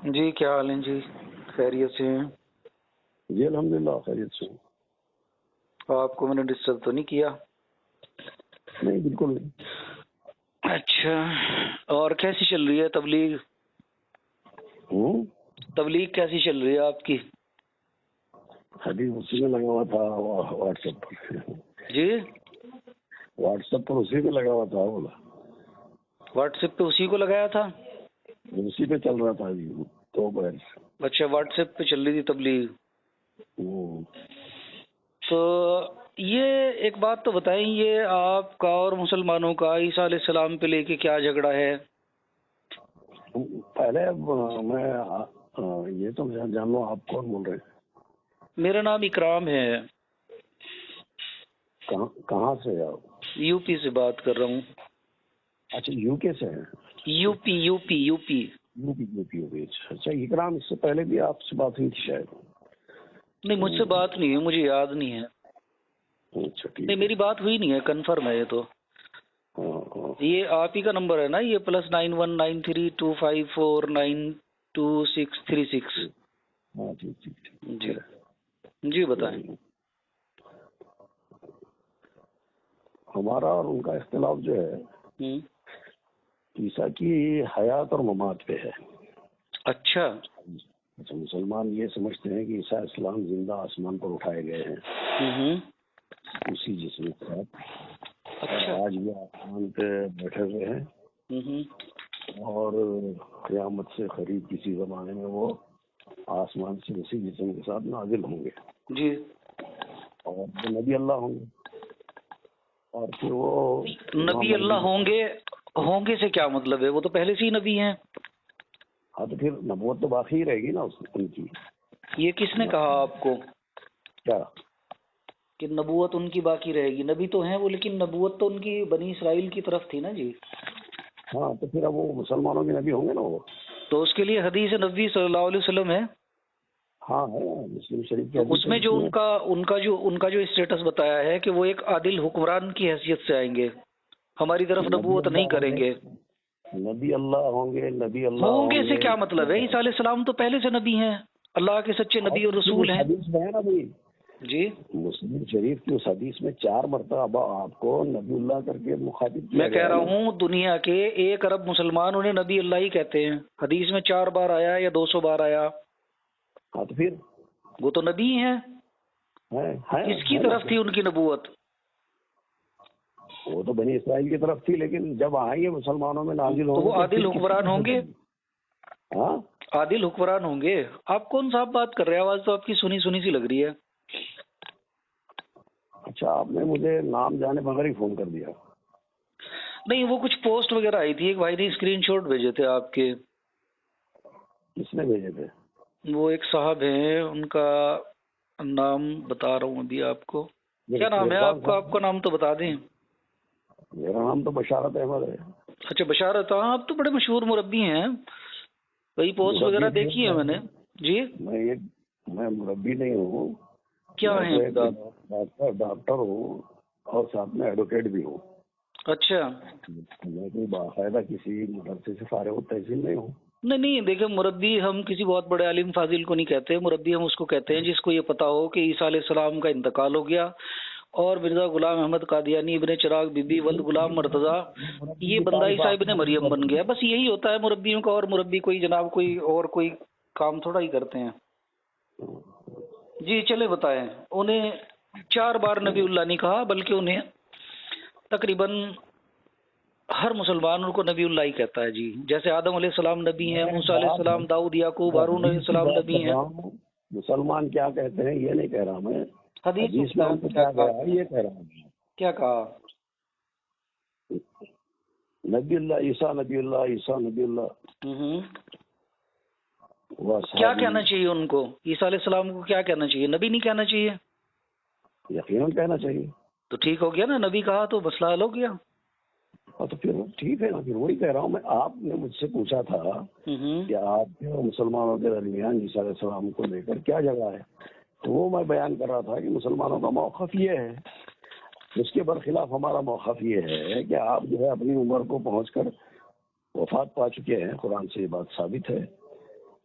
جی کیا حال ہیں جی؟ خیریت سے ہیں؟ جی الحمدللہ خیریت سے ہوں۔ آپ کو میں نے ڈسٹرب تو نہیں کیا؟ نہیں بالکل نہیں۔ اچھا، اور کیسی چل رہی ہے تبلیغ؟ تبلیغ کیسی چل رہی ہے آپ کی؟ ابھی اسی میں لگا ہوا تھا واٹس ایپ پر۔ جی واٹس ایپ پر اسی میں لگا ہوا تھا، بولا واٹس ایپ پہ اسی کو لگایا تھا؟ اسی پہ چل رہا تھا جی تو بہر۔ اچھا، واٹس ایپ پہ چل رہی تھی تبلیغ۔ تو یہ ایک بات تو بتائیں، یہ آپ کا اور مسلمانوں کا عیسیٰ علیہ السلام پہ لے کے کیا جھگڑا ہے؟ پہلے میں یہ تو جان لو آپ کون بول رہے ہیں؟ میرا نام اکرام ہے۔ کہاں سے آپ؟ یو پی سے بات کر رہا ہوں۔ اچھا یو کے سے ہیں؟ U P U P U P اچھا اکرام، اس سے پہلے بھی آپ سے بات ہوئی تھی شاید؟ نہیں، مجھ سے بات نہیں ہے، مجھے یاد نہیں ہے۔ اچھا ٹھیک، نہیں میری بات ہوئی نہیں ہے، کنفرم ہے یہ تو۔ یہ آپ ہی کا نمبر ہے نا، یہ +919325492636؟ ہاں ٹھیک ٹھیک جی جی بتائیں۔ ہمارا اور ان کا اختلاف جو ہے عیسیٰ کی حیات اور ممات پہ ہے۔ اچھا، مسلمان یہ سمجھتے ہیں کہ عیسیٰ علیہ السلام زندہ آسمان پر اٹھائے گئے ہیں اسی جسم کے ساتھ، آج بھی آسمان پہ بیٹھے ہوئے ہیں، اور قیامت سے قریب کسی زمانے میں وہ آسمان سے اسی جسم کے ساتھ نازل ہوں گے جی، اور وہ نبی اللہ ہوں گے، اور پھر وہ نبی اللہ ہوں گے۔ ہوں گے سے کیا مطلب ہے؟ وہ تو پہلے سے ہی نبی ہیں۔ ہاں تو پھر نبوت تو باقی ہی رہے گی نا ان کی۔ یہ کس نے کہا آپ کو کیا کہ نبوت ان کی باقی رہے گی؟ نبی تو ہیں وہ، لیکن نبوت تو ان کی بنی اسرائیل کی طرف تھی نا جی۔ ہاں تو پھر اب وہ مسلمانوں کے نبی ہوں گے نا وہ۔ تو اس کے لیے حدیث نبوی صلی اللہ علیہ وسلم ہے۔ ہاں ہے، مسلم شریف کی تو اس میں جو ان کا جو اسٹیٹس بتایا ہے کہ وہ ایک عادل حکمران کی حیثیت سے آئیں گے، ہماری طرف نبوت نہیں کریں گے۔ نبی اللہ ہوں گے، نبی اللہ ہوں گے سے کیا مطلب ہے؟ عیسیٰ علیہ السلام تو پہلے سے نبی ہیں، اللہ کے سچے نبی اور رسول ہیں۔ حدیث میں ہے نا بھائی، جی مسلم شریف کی اس حدیث میں 4 مرتبہ آپ کو نبی اللہ کر کے مخاطب کیا میں کہہ رہا ہوں دنیا کے 1 ارب مسلمان انہیں نبی اللہ ہی کہتے ہیں۔ حدیث میں 4 بار آیا یا 200 بار آیا، ہاں تو پھر وہ تو نبی ہیں۔ کس کی طرف تھی ان کی نبوت؟ وہ تو بنی اسرائیل کی طرف تھی، لیکن جب آئیں گے مسلمانوں میں نازل ہوں تو گے وہ عادل حکمران ہوں گے۔ ہاں عادل حکمران ہوں گے۔ آپ کون صاحب بات کر رہے ہیں؟ آواز تو آپ کی سنی سنی سی لگ رہی ہے۔ اچھا، آپ نے مجھے نام جانے بغیر ہی فون کر دیا۔ نہیں، وہ کچھ پوسٹ وغیرہ آئی تھی، ایک بھائی نے اسکرین شاٹ بھیجے تھے آپ کے۔ کس نے بھیجے تھے؟ وہ ایک صاحب ہیں، ان کا نام بتا رہا ہوں ابھی آپ کو۔ کیا نام ہے آپ کا؟ آپ کا نام تو بتا دیں۔ میرا نام تو بشارت احمد ہے۔ اچھا بشارت، ہاں آپ تو بڑے مشہور مربی ہیں، وہی پوسٹ وغیرہ دیکھی ہے میں نے۔ جی میں مربی نہیں ہوں، کیا ہیں؟ ڈاکٹر ہوں اور ساتھ میں ایڈوکیٹ بھی ہوں۔ اچھا، میں کوئی باقاعدہ کسی مدرسے سے فارغ التحصیل نہیں ہوں۔ نہیں دیکھیں، مربی ہم کسی بہت بڑے عالم فاضل کو نہیں کہتے، مربی ہم اس کو کہتے ہیں جس کو یہ پتا ہو کہ عیسیٰ علیہ السلام کا انتقال ہو گیا اور مرزا غلام احمد قادیانی ابن چراغ بی بی ولد غلام مرتضیٰ یہ بندہ عیسیٰ ابن مریم بن گیا، بس یہی ہوتا ہے مربیوں کا۔ اور مربی کوئی جناب کوئی کام تھوڑا ہی کرتے ہیں۔ جی چلے بتائیں۔ انہیں 4 بار نبی اللہ نہیں کہا، بلکہ انہیں تقریباً ہر مسلمان ان کو نبی اللہ ہی کہتا ہے جی۔ جیسے آدم علیہ السلام نبی ہیں، موسیٰ علیہ السلام، داؤد، یعقوب، ہارون علیہ السلام نبی ہیں۔ مسلمان کیا کہتے ہیں یہ نہیں کہہ رہا میں، حدیث میں ان کو کیا کہہ رہا ہے یہ کہہ رہا ہوں۔ کیا کہا؟ نبی اللہ عیسیٰ، نبی اللہ عیسیٰ، نبی اللہ۔ کیا کہنا چاہیے ان کو؟ عیسیٰ علیہ السلام کو کیا کہنا چاہیے؟ نبی نہیں کہنا چاہیے؟ یقیناً کہنا چاہیے۔ تو ٹھیک ہو گیا نا، نبی کہا تو مسئلہ حل ہو گیا۔ تو پھر ٹھیک ہے نا، پھر وہی کہہ رہا ہوں میں۔ آپ نے مجھ سے پوچھا تھا کہ آپ کے مسلمانوں کے درمیان عیسیٰ علیہ السلام کو لے کر کیا جگہ ہے، تو وہ میں بیان کر رہا تھا کہ مسلمانوں کا موقف یہ ہے، اس کے برخلاف ہمارا موقف یہ ہے کہ آپ جو ہے اپنی عمر کو پہنچ کر وفات پا چکے ہیں، قرآن سے یہ بات ثابت ہے،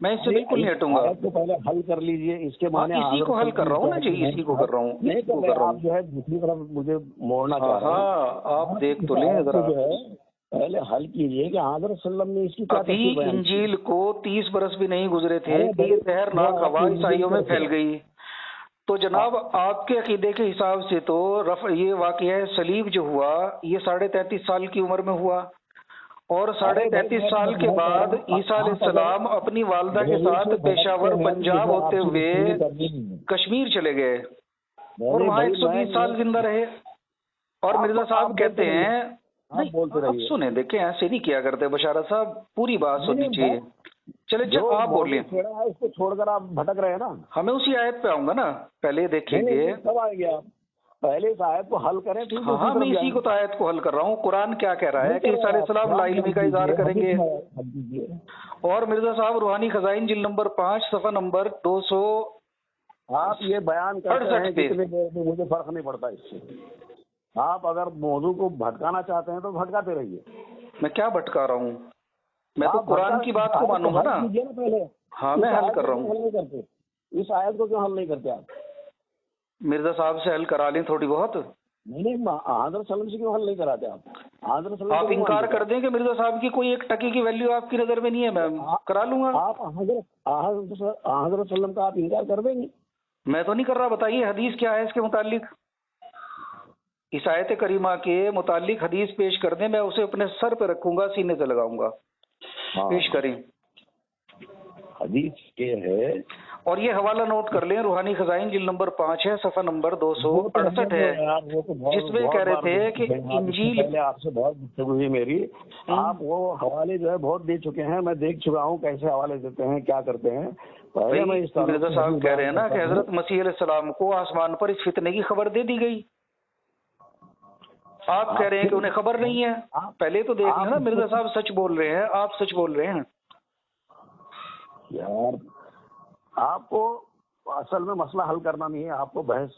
میں اس سے بالکل نہیں ہٹوں گا. آیت کو پہلے حل کر لیجئے. اس کے معنی اسی کو حل کر رہا ہوں نا جی, اسی کو کر رہا ہوں. نہیں تو آپ جو ہے دوسری طرف مجھے موڑنا چاہ رہے ہیں. ہاں آپ دیکھ تو لیں ذرا. جو ہے پہلے حل کیجئے کہ حضرت صلی اللہ علیہ وسلم نے اس کی کیا ابھی تفسیر بیان کی. انجیل کو 30 برس بھی نہیں گزرے تھے کہ یہ زہرناک ہوا عیسائیوں میں پھیل گئی. تو جناب آپ کے عقیدے کے حساب سے تو یہ واقعہ صلیب جو ہوا یہ 33.5 سال کی عمر میں ہوا, اور 33.5 سال کے بعد عیسیٰ علیہ السلام اپنی والدہ کے ساتھ پشاور پنجاب ہوتے ہوئے کشمیر چلے گئے اور وہاں 120 سال زندہ رہے. اور مرزا صاحب کہتے ہیں, اب سنیں دیکھیں ایسے نہیں کیا کرتے بشارت صاحب, پوری بات سننی چاہیے. چلے جب آپ بولیں اس کو چھوڑ کر آپ بھٹک رہے ہیں نا. ہمیں اسی آیت پہ آؤں گا نا, پہلے دیکھیں گے. کب آئیں گے آپ؟ پہلے اس آیت کو حل کریں. ہاں میں اسی کو تو آیت کو حل کر رہا ہوں. قرآن کیا کہہ رہا ہے کہ عیسیٰ علیہ السلام لا علمی کا اظہار کریں گے. اور مرزا صاحب روحانی خزائن جلد نمبر 5 صفحہ نمبر 200 آپ یہ بیان کرتے ہیں کتنے دیر میں, مجھے فرق نہیں پڑتا اس سے. آپ اگر موضوع کو بھٹکانا چاہتے ہیں تو بھٹکاتے رہیے. میں کیا بھٹکا رہا ہوں؟ میں تو قرآن کی بات کو مانوں گا نا. ہاں میں حل کر رہا ہوں. اس آیت کو کیوں حل نہیں کرتے آپ؟ مرزا صاحب سے حل کرا لیں تھوڑی بہت. نہیں حضرت وسلم سے کیوں حل نہیں کراتے آپ؟ حضرت آپ انکار کر دیں کہ مرزا صاحب کی کوئی ایک ٹکی کی ویلیو آپ کی نظر میں نہیں ہے, میں کرا لوں گا. آپ حضرت وسلم کا آپ انکار کر دیں گے؟ میں تو نہیں کر رہا. بتائیے حدیث کیا ہے اس کے متعلق. اس آیت کریمہ کے متعلق حدیث پیش کر دیں, میں اسے اپنے سر پہ رکھوں گا, سینے سے لگاؤں گا. پیش کریں. حدیث یہ ہے, اور یہ حوالہ نوٹ کر لیں, روحانی خزائن جلد نمبر 5 ہے, صفحہ نمبر 268 ہے, جس میں کہہ رہے تھے کہ انجیل. پہلے آپ سے بہت گفتگو ہوئی میری, آپ وہ حوالے جو ہے بہت دے چکے ہیں, میں دیکھ چکا ہوں کیسے حوالے دیتے ہیں, کیا کرتے ہیں. مرزا صاحب کہہ رہے ہیں نا کہ حضرت مسیح علیہ السلام کو آسمان پر اس فتنے کی خبر دے دی گئی. آپ کہہ رہے ہیں کہ انہیں خبر نہیں ہے. پہلے تو دیکھ لیں نا, مرزا صاحب سچ بول رہے ہیں, آپ سچ بول رہے ہیں. یار آپ کو اصل میں مسئلہ حل کرنا نہیں ہے, آپ کو بحث.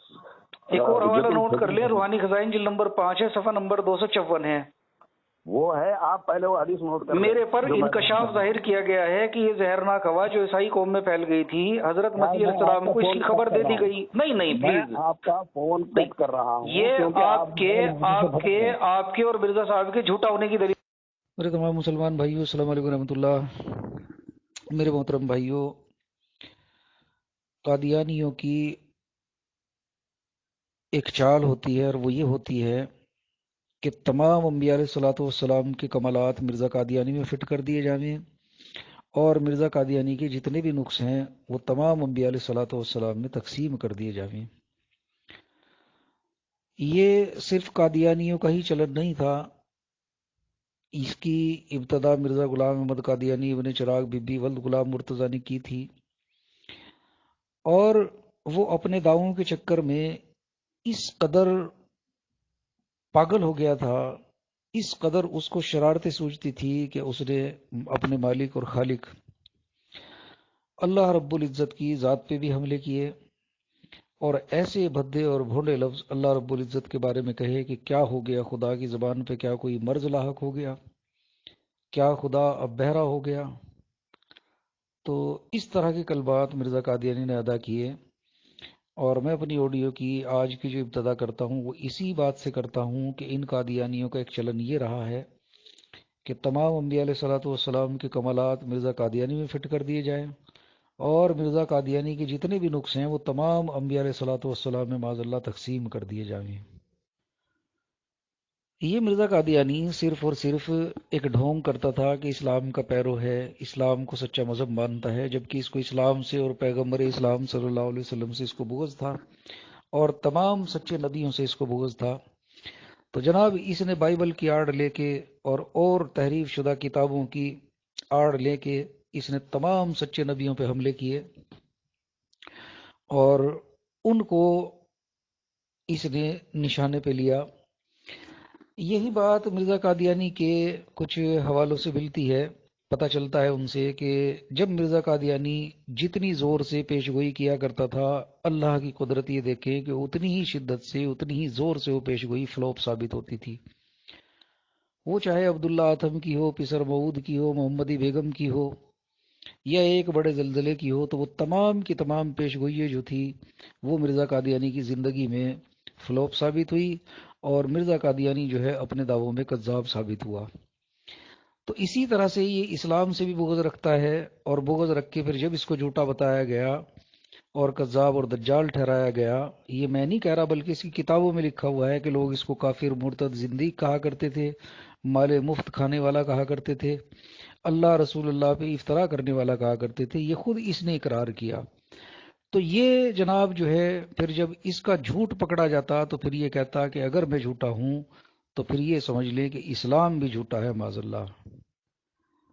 ایک اور حوالہ نوٹ کر لیں, روحانی خزائن جلد نمبر 5 ہے, صفحہ نمبر 254 ہے. وہ ہے, آپ پہلے وہ حدیث نوٹ کر لیں. میرے پر انکشاف ظاہر کیا گیا ہے کہ یہ زہرناک ہوا جو عیسائی قوم میں پھیل گئی تھی, حضرت مسیح علیہ السلام کو اس کی خبر دے دی گئی. نہیں پلیز, آپ کا فون کٹ کر رہا ہوں. یہ آپ کے اور مرزا صاحب کے جھوٹا ہونے کی دلیل. میرے تمام مسلمان بھائیو, السلام علیکم رحمۃ اللہ. میرے محترم بھائیو, قادیانیوں کی ایک چال ہوتی ہے, اور وہ یہ ہوتی ہے کہ تمام انبیاء علیہ الصلوۃ والسلام کے کمالات مرزا قادیانی میں فٹ کر دیے جائیں, اور مرزا قادیانی کے جتنے بھی نقص ہیں وہ تمام انبیاء علیہ الصلوۃ والسلام میں تقسیم کر دیے جائیں. یہ صرف قادیانیوں کا ہی چلن نہیں تھا, اس کی ابتدا مرزا غلام احمد قادیانی ابن چراغ بی بی ولد غلام مرتضیٰ نے کی تھی, اور وہ اپنے دعووں کے چکر میں اس قدر پاگل ہو گیا تھا, اس قدر اس کو شرارتیں سوچتی تھی کہ اس نے اپنے مالک اور خالق اللہ رب العزت کی ذات پہ بھی حملے کیے, اور ایسے بھدے اور بھونڈے لفظ اللہ رب العزت کے بارے میں کہے کہ کیا ہو گیا, خدا کی زبان پہ کیا کوئی مرض لاحق ہو گیا, کیا خدا اب بہرا ہو گیا. تو اس طرح کے کلمات مرزا قادیانی نے ادا کیے, اور میں اپنی آڈیو کی آج کی جو ابتدا کرتا ہوں وہ اسی بات سے کرتا ہوں کہ ان قادیانیوں کا ایک چلن یہ رہا ہے کہ تمام انبیاء علیہ الصلوۃ والسلام کے کمالات مرزا قادیانی میں فٹ کر دیے جائیں, اور مرزا قادیانی کے جتنے بھی نقص ہیں وہ تمام انبیاء علیہ الصلوۃ والسلام میں معاذ اللہ تقسیم کر دیے جائیں. یہ مرزا قادیانی صرف اور صرف ایک ڈھونگ کرتا تھا کہ اسلام کا پیرو ہے, اسلام کو سچا مذہب مانتا ہے, جبکہ اس کو اسلام سے اور پیغمبر اسلام صلی اللہ علیہ وسلم سے اس کو بغض تھا, اور تمام سچے نبیوں سے اس کو بغض تھا. تو جناب اس نے بائبل کی آڑ لے کے اور تحریف شدہ کتابوں کی آڑ لے کے اس نے تمام سچے نبیوں پہ حملے کیے, اور ان کو اس نے نشانے پہ لیا. یہی بات مرزا قادیانی کے کچھ حوالوں سے ملتی ہے, پتہ چلتا ہے ان سے کہ جب مرزا قادیانی جتنی زور سے پیش گوئی کیا کرتا تھا, اللہ کی قدرت یہ دیکھے کہ اتنی ہی شدت سے اتنی ہی زور سے وہ پیش گوئی فلوپ ثابت ہوتی تھی. وہ چاہے عبداللہ آتم کی ہو, پسر معود کی ہو, محمدی بیگم کی ہو, یا ایک بڑے زلزلے کی ہو، تو وہ تمام کی تمام پیش گوئییں جو تھی وہ مرزا قادیانی کی زندگی میں فلوپ ثابت ہوئی، اور مرزا قادیانی جو ہے اپنے دعووں میں کذاب ثابت ہوا۔ تو اسی طرح سے یہ اسلام سے بھی بغض رکھتا ہے، اور بغض رکھ کے پھر جب اس کو جھوٹا بتایا گیا اور کذاب اور دجال ٹھہرایا گیا، یہ میں نہیں کہہ رہا بلکہ اس کی کتابوں میں لکھا ہوا ہے کہ لوگ اس کو کافر، مرتد، زندیق کہا کرتے تھے، مال مفت کھانے والا کہا کرتے تھے، اللہ رسول اللہ پہ افطرا کرنے والا کہا کرتے تھے، یہ خود اس نے اقرار کیا۔ تو یہ جناب جو ہے پھر جب اس کا جھوٹ پکڑا جاتا تو پھر یہ کہتا کہ اگر میں جھوٹا ہوں تو پھر یہ سمجھ لیں کہ اسلام بھی جھوٹا ہے، معاذ اللہ۔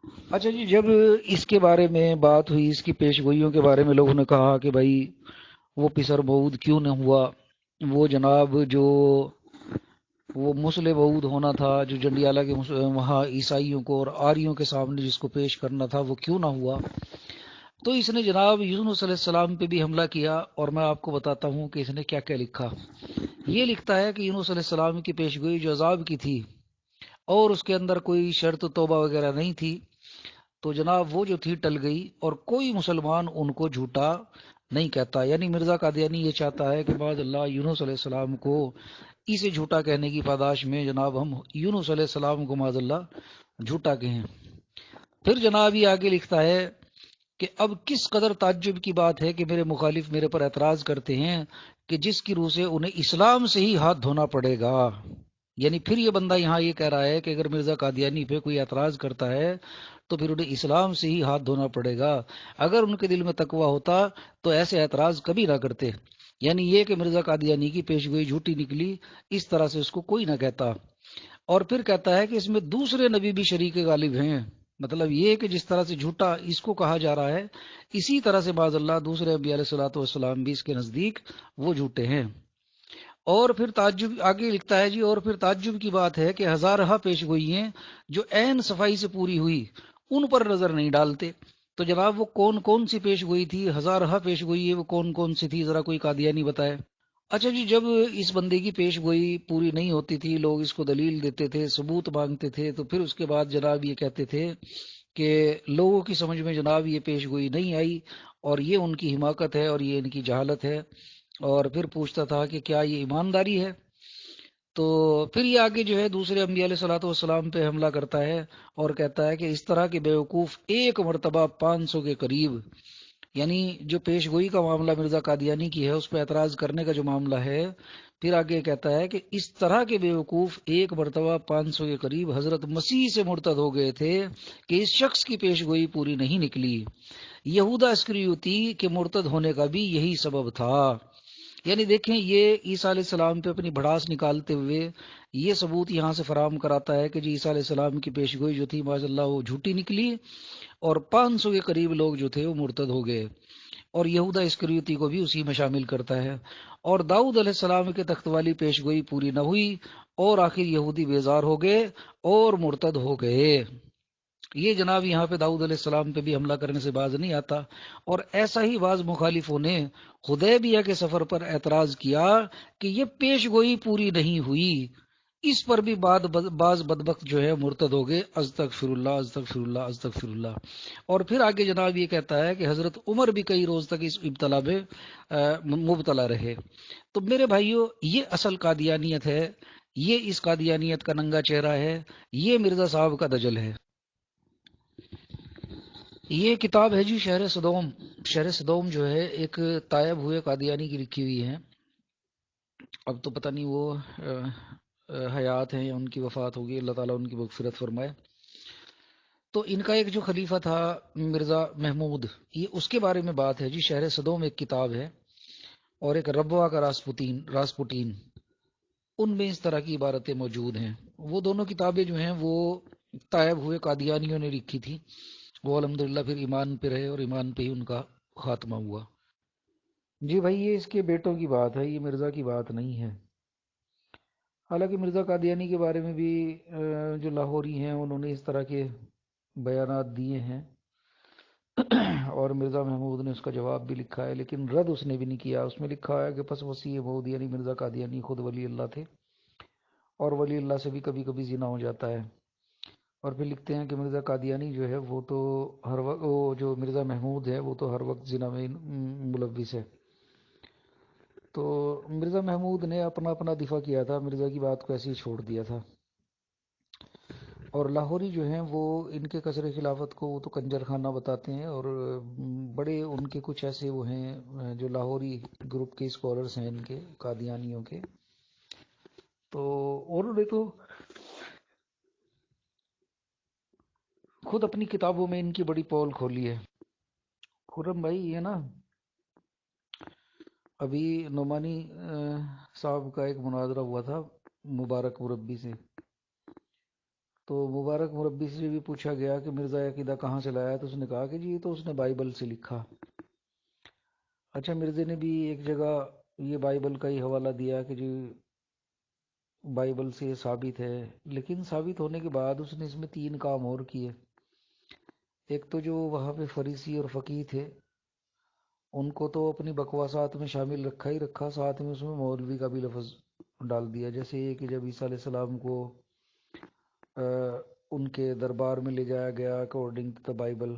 اچھا جی، جب اس کے بارے میں بات ہوئی، اس کی پیش گوئیوں کے بارے میں لوگوں نے کہا کہ بھائی وہ پسر بعود کیوں نہ ہوا، وہ جناب جو وہ مسلح بعود ہونا تھا جو جنڈیالہ کے وہاں عیسائیوں کو اور آریوں کے سامنے جس کو پیش کرنا تھا، وہ کیوں نہ ہوا۔ تو اس نے جناب یونس علیہ السلام پہ بھی حملہ کیا، اور میں آپ کو بتاتا ہوں کہ اس نے کیا کیا لکھا۔ یہ لکھتا ہے کہ یونس علیہ السلام کی پیشگوئی جو عذاب کی تھی اور اس کے اندر کوئی شرط توبہ وغیرہ نہیں تھی، تو جناب وہ جو تھی ٹل گئی، اور کوئی مسلمان ان کو جھوٹا نہیں کہتا۔ یعنی مرزا قادیانی یہ چاہتا ہے کہ بعد اللہ یونس علیہ السلام کو اسے جھوٹا کہنے کی پاداش میں جناب ہم یونس علیہ السلام کو معاذ اللہ جھوٹا کہیں۔ پھر جناب یہ آگے لکھتا ہے کہ اب کس قدر تعجب کی بات ہے کہ میرے مخالف میرے پر اعتراض کرتے ہیں کہ جس کی روح سے انہیں اسلام سے ہی ہاتھ دھونا پڑے گا۔ یعنی پھر یہ بندہ یہاں یہ کہہ رہا ہے کہ اگر مرزا قادیانی پہ کوئی اعتراض کرتا ہے تو پھر انہیں اسلام سے ہی ہاتھ دھونا پڑے گا۔ اگر ان کے دل میں تقویٰ ہوتا تو ایسے اعتراض کبھی نہ کرتے۔ یعنی یہ کہ مرزا قادیانی کی پیشگوئی جھوٹی نکلی، اس طرح سے اس کو کوئی نہ کہتا۔ اور پھر کہتا ہے کہ اس میں دوسرے نبی بھی شریک غالب ہیں، مطلب یہ کہ جس طرح سے جھوٹا اس کو کہا جا رہا ہے، اسی طرح سے معاذ اللہ دوسرے انبیاء علیہ الصلوۃ والسلام بھی اس کے نزدیک وہ جھوٹے ہیں۔ اور پھر تعجب آگے لکھتا ہے جی، اور پھر تعجب کی بات ہے کہ ہزارہ پیش گوئییں جو عین صفائی سے پوری ہوئی ان پر نظر نہیں ڈالتے۔ تو جناب وہ کون کون سی پیش گوئی تھی، ہزارہ پیش گوئی وہ کون کون سی تھی، ذرا کوئی قادیانی بتائے۔ اچھا جی، جب اس بندے کی پیش گوئی پوری نہیں ہوتی تھی، لوگ اس کو دلیل دیتے تھے، ثبوت مانگتے تھے، تو پھر اس کے بعد جناب یہ کہتے تھے کہ لوگوں کی سمجھ میں جناب یہ پیش گوئی نہیں آئی اور یہ ان کی حماقت ہے اور یہ ان کی جہالت ہے۔ اور پھر پوچھتا تھا کہ کیا یہ ایمانداری ہے؟ تو پھر یہ آگے جو ہے دوسرے انبیاء علیہ الصلوۃ والسلام پہ حملہ کرتا ہے اور کہتا ہے کہ اس طرح کے بیوقوف ایک مرتبہ 500 کے قریب، یعنی جو پیش گوئی کا معاملہ مرزا قادیانی کی ہے اس پہ اعتراض کرنے کا جو معاملہ ہے، پھر آگے کہتا ہے کہ اس طرح کے بیوقوف ایک مرتبہ 500 کے قریب حضرت مسیح سے مرتد ہو گئے تھے کہ اس شخص کی پیش گوئی پوری نہیں نکلی۔ یہودا اسکریوتی کے مرتد ہونے کا بھی یہی سبب تھا۔ یعنی دیکھیں یہ عیسیٰ علیہ السلام پہ اپنی بھڑاس نکالتے ہوئے یہ ثبوت یہاں سے فراہم کراتا ہے کہ جی عیسیٰ علیہ السلام کی پیش گوئی جو تھی معاذ اللہ وہ جھوٹی نکلی، اور 500 کے قریب لوگ جو تھے وہ مرتد ہو گئے، اور یہودا اسکریوتی کو بھی اسی میں شامل کرتا ہے۔ اور داؤد علیہ السلام کے تخت والی پیش گوئی پوری نہ ہوئی، اور آخر یہودی بیزار ہو گئے اور مرتد ہو گئے۔ یہ جناب یہاں پہ داؤد علیہ السلام پہ بھی حملہ کرنے سے باز نہیں آتا۔ اور ایسا ہی بعض مخالفوں نے حدیبیہ کے سفر پر اعتراض کیا کہ یہ پیش گوئی پوری نہیں ہوئی، اس پر بھی بعض بدبخت جو ہے مرتد ہو گئے، استغفر اللہ استغفر اللہ استغفر اللہ۔ اور پھر آگے جناب یہ کہتا ہے کہ حضرت عمر بھی کئی روز تک اس ابتلا میں مبتلا رہے۔ تو میرے بھائیوں، یہ اصل قادیانیت ہے، یہ اس قادیانیت کا ننگا چہرہ ہے، یہ مرزا صاحب کا دجل ہے۔ یہ کتاب ہے جی شہر صدوم۔ شہر صدوم جو ہے ایک تائب ہوئے قادیانی کی لکھی ہوئی ہے۔ اب تو پتہ نہیں وہ حیات ہیں یا ان کی وفات ہوگی، اللہ تعالیٰ ان کی مغفرت فرمائے۔ تو ان کا ایک جو خلیفہ تھا مرزا محمود، یہ اس کے بارے میں بات ہے جی۔ شہر صدوم ایک کتاب ہے، اور ایک ربوہ کا راسپوٹین، ان میں اس طرح کی عبارتیں موجود ہیں۔ وہ دونوں کتابیں جو ہیں وہ تائب ہوئے قادیانیوں نے لکھی تھی، وہ الحمدللہ پھر ایمان پہ رہے اور ایمان پہ ہی ان کا خاتمہ ہوا۔ جی بھائی، یہ اس کے بیٹوں کی بات ہے، یہ مرزا کی بات نہیں ہے۔ حالانکہ مرزا قادیانی کے بارے میں بھی جو لاہوری ہیں انہوں نے اس طرح کے بیانات دیے ہیں، اور مرزا محمود نے اس کا جواب بھی لکھا ہے، لیکن رد اس نے بھی نہیں کیا۔ اس میں لکھا ہے کہ پس وسیع مود یعنی مرزا قادیانی خود ولی اللہ تھے، اور ولی اللہ سے بھی کبھی کبھی زنا ہو جاتا ہے، اور پھر لکھتے ہیں کہ مرزا قادیانی جو ہے وہ تو ہر وقت، وہ جو مرزا محمود ہے وہ تو ہر وقت زنا میں ملوث ہے۔ تو مرزا محمود نے اپنا اپنا دفاع کیا تھا، مرزا کی بات کو ایسے ہی چھوڑ دیا تھا۔ اور لاہوری جو ہیں وہ ان کے قصر خلافت کو وہ تو کنجر خانہ بتاتے ہیں، اور بڑے ان کے کچھ ایسے وہ ہیں جو لاہوری گروپ کے اسکالرس ہیں ان کے قادیانیوں کے، تو انہوں نے تو خود اپنی کتابوں میں ان کی بڑی پول کھولی ہے۔ خرم بھائی یہ نا ابھی نعمانی صاحب کا ایک مناظرہ ہوا تھا مبارک مربی سے، تو مبارک مربی سے بھی پوچھا گیا کہ مرزا عقیدہ کہاں سے لایا، تو اس نے کہا کہ جی تو اس نے بائبل سے لکھا۔ اچھا، مرزے نے بھی ایک جگہ یہ بائبل کا ہی حوالہ دیا کہ جی بائبل سے یہ ثابت ہے، لیکن ثابت ہونے کے بعد اس نے اس میں 3 کام اور کیے۔ ایک تو جو وہاں پہ فریسی اور فقیہ تھے ان کو تو اپنی بکواسات میں شامل رکھا ہی رکھا، ساتھ میں اس میں مولوی کا بھی لفظ ڈال دیا، جیسے یہ کہ جب عیسیٰ علیہ السلام کو ان کے دربار میں لے جایا گیا اکارڈنگ ٹو دا بائبل،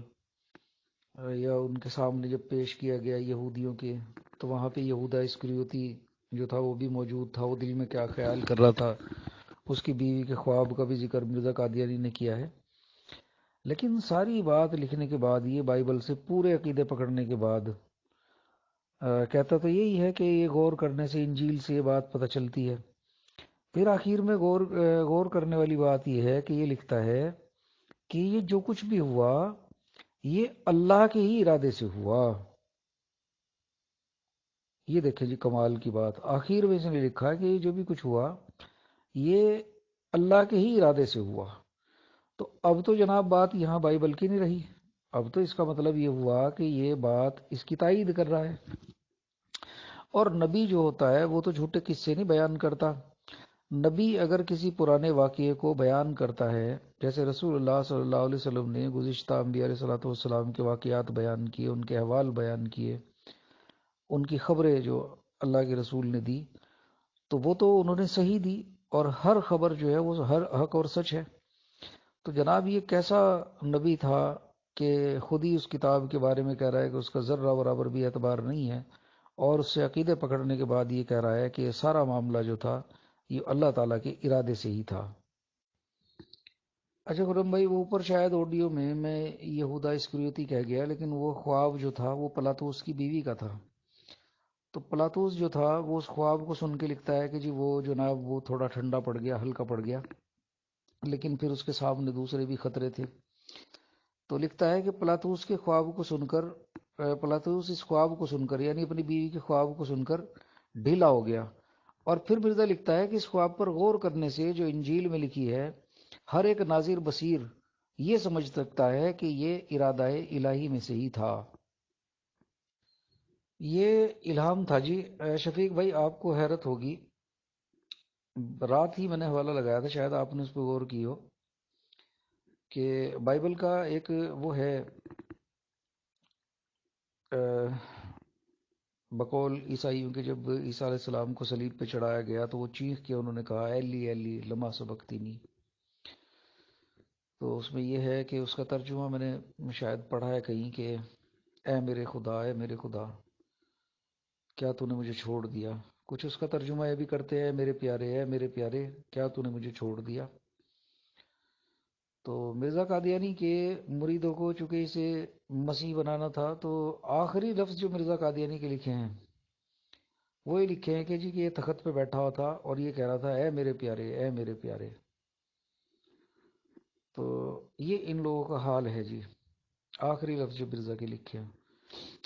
یا ان کے سامنے جب پیش کیا گیا یہودیوں کے، تو وہاں پہ یہودا اسکریوتی جو تھا وہ بھی موجود تھا، وہ دل میں کیا خیال کر رہا تھا، اس کی بیوی کے خواب کا بھی ذکر مرزا قادیانی نے کیا ہے۔ لیکن ساری بات لکھنے کے بعد، یہ بائبل سے پورے عقیدے پکڑنے کے بعد کہتا تو یہی ہے کہ یہ غور کرنے سے انجیل سے یہ بات پتہ چلتی ہے۔ پھر آخر میں غور کرنے والی بات یہ ہے کہ یہ لکھتا ہے کہ یہ جو کچھ بھی ہوا یہ اللہ کے ہی ارادے سے ہوا۔ یہ دیکھیں جی کمال کی بات، آخر میں اس نے لکھا کہ یہ جو بھی کچھ ہوا یہ اللہ کے ہی ارادے سے ہوا۔ تو اب تو جناب بات یہاں بائبل کی نہیں رہی، اب تو اس کا مطلب یہ ہوا کہ یہ بات اس کی تائید کر رہا ہے۔ اور نبی جو ہوتا ہے وہ تو جھوٹے قصے نہیں بیان کرتا۔ نبی اگر کسی پرانے واقعے کو بیان کرتا ہے، جیسے رسول اللہ صلی اللہ علیہ وسلم نے گزشتہ انبیاء علیہ الصلوۃ والسلام کے واقعات بیان کیے، ان کے احوال بیان کیے، ان کی خبریں جو اللہ کے رسول نے دی، تو وہ تو انہوں نے صحیح دی، اور ہر خبر جو ہے وہ ہر حق اور سچ ہے۔ تو جناب یہ کیسا نبی تھا کہ خود ہی اس کتاب کے بارے میں کہہ رہا ہے کہ اس کا ذرہ برابر بھی اعتبار نہیں ہے، اور اس سے عقیدے پکڑنے کے بعد یہ کہہ رہا ہے کہ یہ سارا معاملہ جو تھا یہ اللہ تعالیٰ کے ارادے سے ہی تھا۔ اچھا خرم بھائی، وہ اوپر شاید آڈیو میں یہودا اسکریوتی کہہ گیا، لیکن وہ خواب جو تھا وہ پلاطوس کی بیوی کا تھا۔ تو پلاطوس جو تھا وہ اس خواب کو سن کے لکھتا ہے کہ جی وہ جناب وہ تھوڑا ٹھنڈا پڑ گیا، ہلکا پڑ گیا، لیکن پھر اس کے سامنے دوسرے بھی خطرے تھے۔ تو لکھتا ہے کہ پلاطوس کے خواب کو سن کر، پلاطوس اس خواب کو سن کر یعنی اپنی بیوی کے خواب کو سن کر ڈھیلا ہو گیا۔ اور پھر مرزا لکھتا ہے کہ اس خواب پر غور کرنے سے جو انجیل میں لکھی ہے ہر ایک ناظر بصیر یہ سمجھ سکتا ہے کہ یہ ارادہ الہی میں سے ہی تھا۔ یہ الہام تھا جی۔ شفیق بھائی آپ کو حیرت ہوگی، رات ہی میں نے حوالہ لگایا تھا، شاید آپ نے اس پہ غور کی ہو، کہ بائبل کا ایک وہ ہے بقول عیسائیوں کے، جب عیسیٰ علیہ السلام کو صلیب پہ چڑھایا گیا تو وہ چیخ کے انہوں نے کہا ایلی ایلی لما سبقتنی۔ تو اس میں یہ ہے کہ اس کا ترجمہ میں نے شاید پڑھا ہے کہیں کہ اے میرے خدا، اے میرے خدا کیا تو نے مجھے چھوڑ دیا۔ کچھ اس کا ترجمہ یہ بھی کرتے ہیں میرے پیارے، اے میرے پیارے کیا تو نے مجھے چھوڑ دیا۔ تو مرزا قادیانی کے مریدوں کو چونکہ اسے مسیح بنانا تھا، تو آخری لفظ جو مرزا قادیانی کے لکھے ہیں وہ یہ لکھے ہیں کہ جی کہ یہ تخت پہ بیٹھا ہوا تھا اور یہ کہہ رہا تھا اے میرے پیارے، اے میرے پیارے۔ تو یہ ان لوگوں کا حال ہے جی، آخری لفظ جو مرزا کے لکھے ہیں۔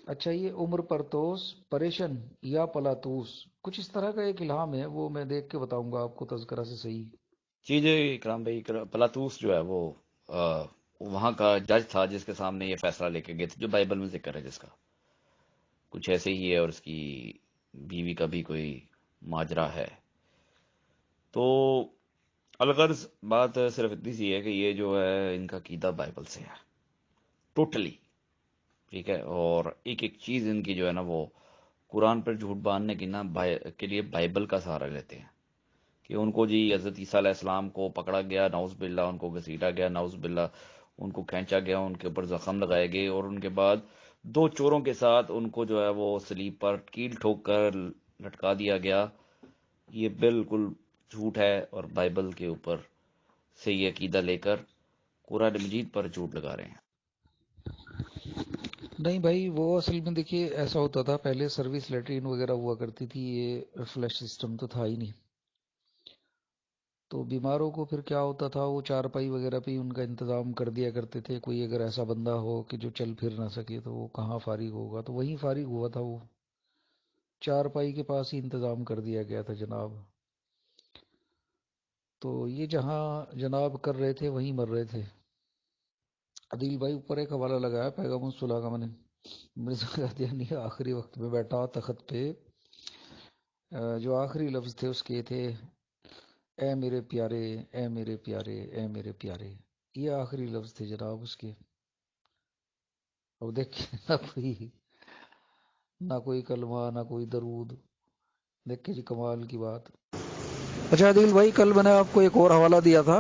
اچھا، یہ عمر پرتوس پریشن یا پلاتوس کچھ اس طرح کا ایک الہام ہے، وہ میں دیکھ کے بتاؤں گا آپ کو تذکرہ سے صحیح۔ جی جی اکرام بھائی، پلاتوس جو ہے وہ وہاں کا جج تھا جس کے سامنے یہ فیصلہ لے کے گئے تھے، جو بائبل میں ذکر ہے، جس کا کچھ ایسے ہی ہے، اور اس کی بیوی کا بھی کوئی ماجرا ہے۔ تو الغرض بات صرف اتنی سی ہے کہ یہ جو ہے ان کا عقیدہ بائبل سے ہے ٹوٹلی، ٹھیک ہے، اور ایک ایک چیز ان کی جو ہے نا وہ قرآن پر جھوٹ باندھنے کی نا کے لیے بائبل کا سہارا لیتے ہیں کہ ان کو جی حضرت عیسیٰ علیہ السلام کو پکڑا گیا، نعوذ باللہ ان کو گھسیٹا گیا، نعوذ باللہ ان کو کھینچا گیا، ان کے اوپر زخم لگائے گئے، اور ان کے بعد 2 چوروں کے ساتھ ان کو جو ہے وہ صلیب پر کیل ٹھوک کر لٹکا دیا گیا. یہ بالکل جھوٹ ہے، اور بائبل کے اوپر سے یہ عقیدہ لے کر قرآن مجید پر جھوٹ لگا رہے ہیں. نہیں بھائی، وہ اصل میں دیکھیے ایسا ہوتا تھا پہلے، سروس لیٹرین وغیرہ ہوا کرتی تھی، یہ فلش سسٹم تو تھا ہی نہیں. تو بیماروں کو پھر کیا ہوتا تھا، وہ چارپائی وغیرہ پہ ہی ان کا انتظام کر دیا کرتے تھے. کوئی اگر ایسا بندہ ہو کہ جو چل پھر نہ سکے تو وہ کہاں فارغ ہوگا، تو وہیں فارغ ہوا تھا، وہ چارپائی کے پاس ہی انتظام کر دیا گیا تھا جناب. تو یہ جہاں جناب کر رہے تھے وہیں مر رہے تھے. عدیل بھائی اوپر ایک حوالہ لگایا پیغام الصلاح کا میں نے، مرزا قادیانی آخری وقت میں بیٹھا تخت پہ، جو آخری لفظ تھے اس کے تھے اے میرے پیارے، اے میرے پیارے، اے میرے پیارے. یہ آخری لفظ تھے جناب اس کے. اب دیکھیں نہ کوئی کلمہ، نہ کوئی درود. دیکھیں جی کمال کی بات. اچھا عدیل بھائی، کل میں نے آپ کو ایک اور حوالہ دیا تھا،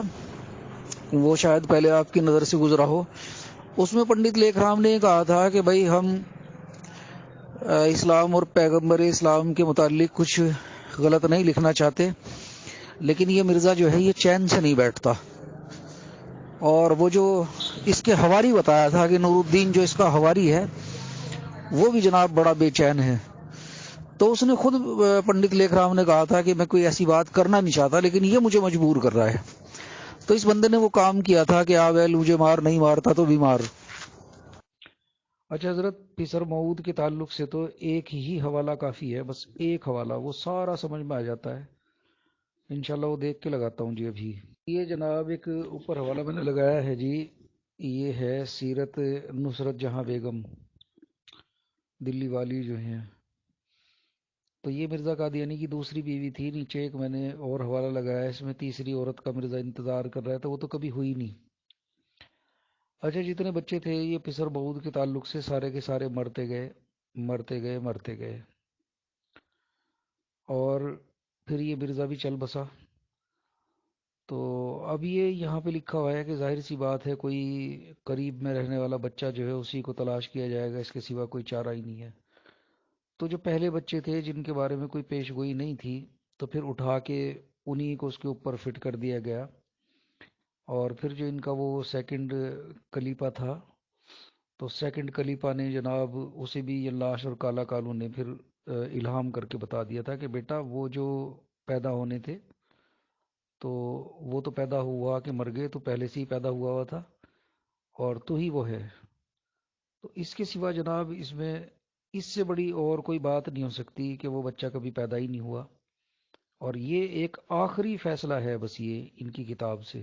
وہ شاید پہلے آپ کی نظر سے گزرا ہو. اس میں پنڈت لیکھ رام نے کہا تھا کہ بھائی ہم اسلام اور پیغمبر اسلام کے متعلق کچھ غلط نہیں لکھنا چاہتے، لیکن یہ مرزا جو ہے یہ چین سے نہیں بیٹھتا. اور وہ جو اس کے حواری بتایا تھا کہ نور الدین جو اس کا حواری ہے وہ بھی جناب بڑا بے چین ہے. تو اس نے خود پنڈت لیکھ رام نے کہا تھا کہ میں کوئی ایسی بات کرنا نہیں چاہتا، لیکن یہ مجھے مجبور کر رہا ہے. تو اس بندے نے وہ کام کیا تھا کہ ویل مجھے مار نہیں مارتا تو بیمار. اچھا حضرت پیسر معود کے تعلق سے تو ایک ہی حوالہ کافی ہے، بس ایک حوالہ، وہ سارا سمجھ میں آ جاتا ہے انشاءاللہ. وہ دیکھ کے لگاتا ہوں جی ابھی. یہ جناب ایک اوپر حوالہ میں نے لگایا ہے جی، یہ ہے سیرت نصرت جہاں بیگم دلی والی جو ہیں. تو یہ مرزا قادیانی کی دوسری بیوی تھی. نیچے ایک میں نے اور حوالہ لگایا ہے، اس میں تیسری عورت کا مرزا انتظار کر رہا ہے، تو وہ تو کبھی ہوئی نہیں. اچھا جتنے بچے تھے یہ پسر بعود کے تعلق سے سارے کے سارے مرتے گئے مرتے گئے مرتے گئے، اور پھر یہ مرزا بھی چل بسا. تو اب یہ یہاں پہ لکھا ہوا ہے کہ ظاہر سی بات ہے کوئی قریب میں رہنے والا بچہ جو ہے اسی کو تلاش کیا جائے گا، اس کے سوا کوئی چارہ ہی نہیں ہے. تو جو پہلے بچے تھے جن کے بارے میں کوئی پیش گوئی نہیں تھی، تو پھر اٹھا کے انہی کو اس کے اوپر فٹ کر دیا گیا. اور پھر جو ان کا وہ سیکنڈ کلیپا تھا، تو سیکنڈ کلیپا نے جناب اسے بھی یہ لاش اور کالا کالو نے پھر الہام کر کے بتا دیا تھا کہ بیٹا وہ جو پیدا ہونے تھے تو وہ تو پیدا ہوا کہ مر گئے، تو پہلے سے ہی پیدا ہوا تھا اور تو ہی وہ ہے. تو اس کے سوا جناب اس میں اس سے بڑی اور کوئی بات نہیں ہو سکتی کہ وہ بچہ کبھی پیدا ہی نہیں ہوا. اور یہ ایک آخری فیصلہ ہے بس یہ ان کی کتاب سے.